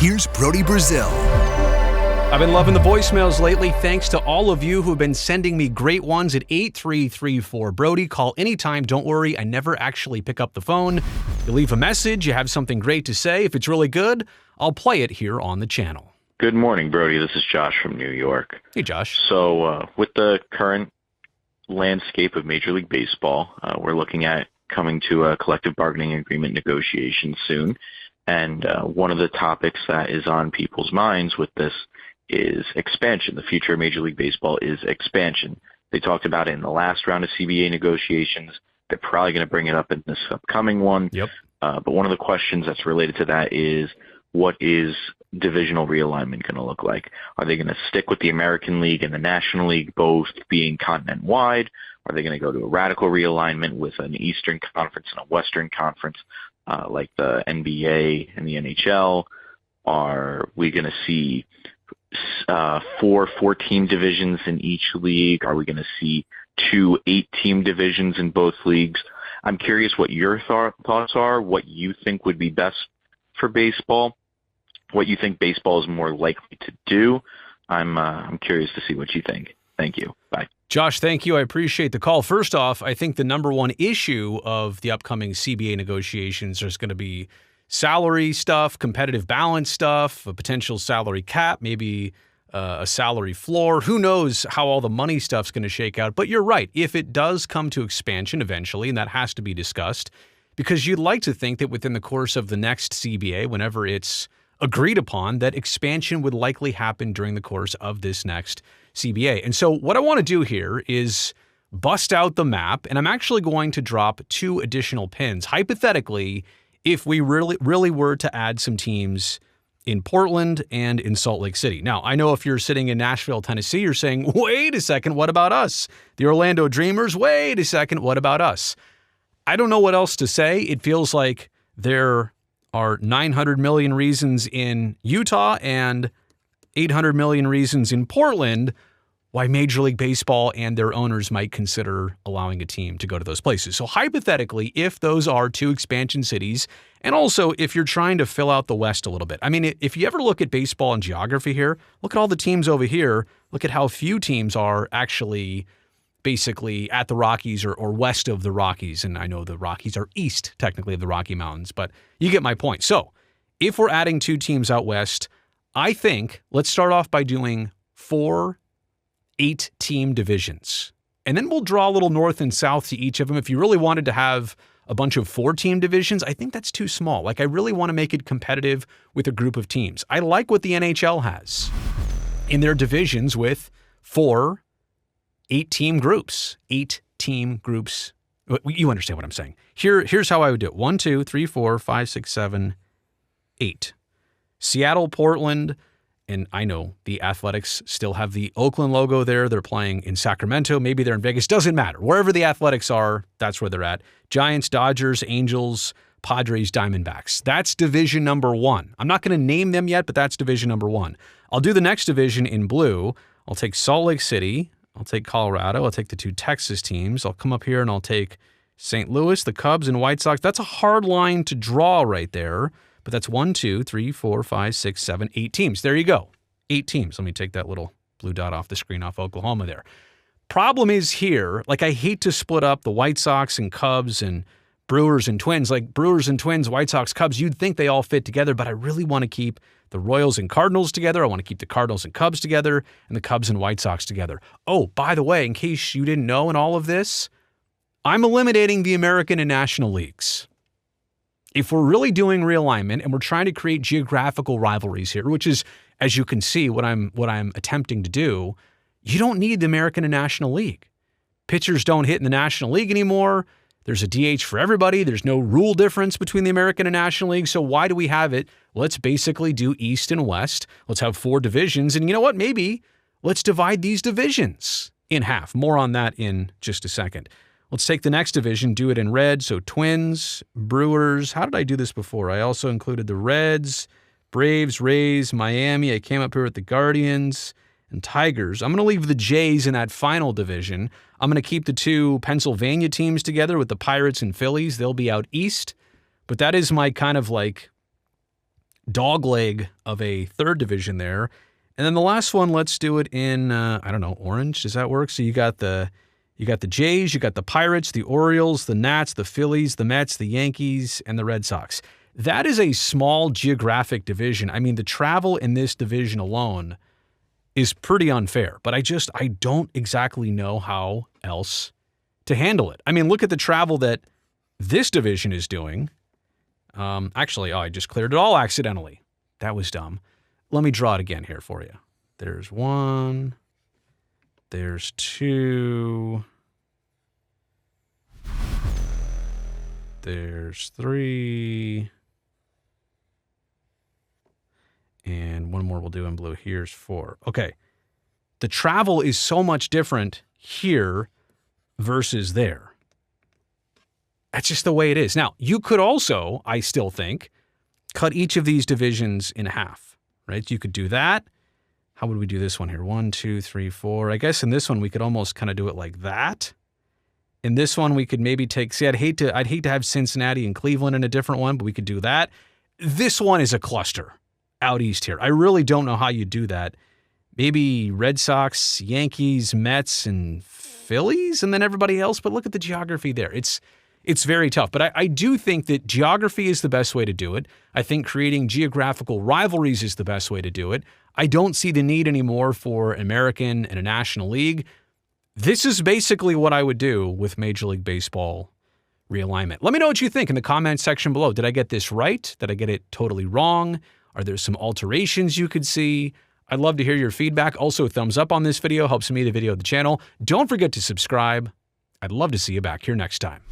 here's Brody Brazil. I've been loving the voicemails lately. Thanks to all of you who have been sending me great ones at 8334 Brody. Call anytime. Don't worry. I never actually pick up the phone. You leave a message. You have something great to say. If it's really good, I'll play it here on the channel. Good morning, Brody. This is Josh from New York. Hey, Josh. So with the current landscape of Major League Baseball, we're looking at coming to a collective bargaining agreement negotiation soon. And one of the topics that is on people's minds with this is expansion. The future of Major League Baseball is expansion. They talked about it in the last round of CBA negotiations. They're probably going to bring it up in this upcoming one. Yep. But one of the questions that's related to that is, what is divisional realignment going to look like? Are they going to stick with the American League and the National League both being continent-wide? Are they going to go to a radical realignment with an Eastern Conference and a Western Conference like the NBA and the NHL? Are we going to see 4 team divisions in each league? Are we going to see 2 8-team divisions in both leagues? I'm curious what your thoughts are, what you think would be best for baseball, what you think baseball is more likely to do. I'm curious to see what you think. Thank you. Bye. Josh, thank you. I appreciate the call. First off, I think the number one issue of the upcoming CBA negotiations is going to be salary stuff, competitive balance stuff, a potential salary cap, maybe a salary floor. Who knows how all the money stuff's going to shake out. But you're right. If it does come to expansion eventually, and that has to be discussed, because you'd like to think that within the course of the next CBA, whenever it's agreed upon, that expansion would likely happen during the course of this next CBA. And so what I want to do here is bust out the map, and I'm actually going to drop 2 additional pins. Hypothetically, if we really were to add some teams in Portland and in Salt Lake City. Now, I know if you're sitting in Nashville, Tennessee, you're saying, wait a second, what about us? The Orlando Dreamers, wait a second, what about us? I don't know what else to say. It feels like there are 900 million reasons in Utah and 800 million reasons in Portland why Major League Baseball and their owners might consider allowing a team to go to those places. So hypothetically, if those are 2 expansion cities, and also if you're trying to fill out the West a little bit. I mean, if you ever look at baseball and geography here, look at all the teams over here. Look at how few teams are actually basically at the Rockies or west of the Rockies. And I know the Rockies are east, technically, of the Rocky Mountains, but you get my point. So if we're adding 2 teams out west, I think let's start off by doing 4 8-team divisions. And then we'll draw a little north and south to each of them. If you really wanted to have a bunch of 4-team divisions, I think that's too small. Like, I really want to make it competitive with a group of teams. I like what the NHL has in their divisions with 4 8-team groups. 8-team groups. You understand what I'm saying. Here's how I would do it. 1, 2, 3, 4, 5, 6, 7, 8. Seattle, Portland, and I know the Athletics still have the Oakland logo there. They're playing in Sacramento. Maybe they're in Vegas. Doesn't matter. Wherever the Athletics are, that's where they're at. Giants, Dodgers, Angels, Padres, Diamondbacks. That's division number 1. I'm not going to name them yet, but that's division number 1. I'll do the next division in blue. I'll take Salt Lake City. I'll take Colorado. I'll take the 2 Texas teams. I'll come up here and I'll take St. Louis, the Cubs, and White Sox. That's a hard line to draw right there. But that's 1, 2, 3, 4, 5, 6, 7, 8 teams. There you go. 8 teams. Let me take that little blue dot off the screen off Oklahoma there. Problem is here, like, I hate to split up the White Sox and Cubs and Brewers and Twins. Like, Brewers and Twins, White Sox, Cubs, you'd think they all fit together, but I really want to keep the Royals and Cardinals together. I want to keep the Cardinals and Cubs together and the Cubs and White Sox together. Oh, by the way, in case you didn't know in all of this, I'm eliminating the American and National Leagues. If we're really doing realignment and we're trying to create geographical rivalries here, which is, as you can see, what I'm attempting to do, you don't need the American and National League. Pitchers don't hit in the National League anymore. There's a DH for everybody. There's no rule difference between the American and National League. So why do we have it? Let's basically do East and West. Let's have 4 divisions. And you know what? Maybe let's divide these divisions in half. More on that in just a second. Let's take the next division, do it in red. So Twins, Brewers. How did I do this before? I also included the Reds, Braves, Rays, Miami. I came up here with the Guardians and Tigers. I'm going to leave the Jays in that final division. I'm going to keep the 2 Pennsylvania teams together with the Pirates and Phillies. They'll be out east. But that is my kind of like dogleg of a third division there. And then the last one, let's do it in, I don't know, orange. Does that work? So you got the Jays, you got the Pirates, the Orioles, the Nats, the Phillies, the Mets, the Yankees, and the Red Sox. That is a small geographic division. I mean, the travel in this division alone is pretty unfair, but I don't exactly know how else to handle it. I mean, look at the travel that this division is doing. Actually, I just cleared it all accidentally. That was dumb. Let me draw it again here for you. There's 1, there's 2, there's 3, and one more we'll do in blue. Here's 4. Okay. The travel is so much different here versus there. That's just the way it is. Now, you could also, I still think, cut each of these divisions in half, right? You could do that. How would we do this one here? 1, 2, 3, 4. I guess in this one, we could almost kind of do it like that. In this one, we could maybe take, see, I'd hate to have Cincinnati and Cleveland in a different one, but we could do that. This one is a cluster out east here. I really don't know how you do that. Maybe Red Sox, Yankees, Mets, and Phillies, and then everybody else. But look at the geography there. It's very tough. But I do think that geography is the best way to do it. I think creating geographical rivalries is the best way to do it. I don't see the need anymore for an American and a National League. This is basically what I would do with Major League Baseball realignment. Let me know what you think in the comments section below. Did I get this right? Did I get it totally wrong? Are there some alterations you could see? I'd love to hear your feedback. Also, thumbs up on this video helps me, the video, the channel. Don't forget to subscribe. I'd love to see you back here next time.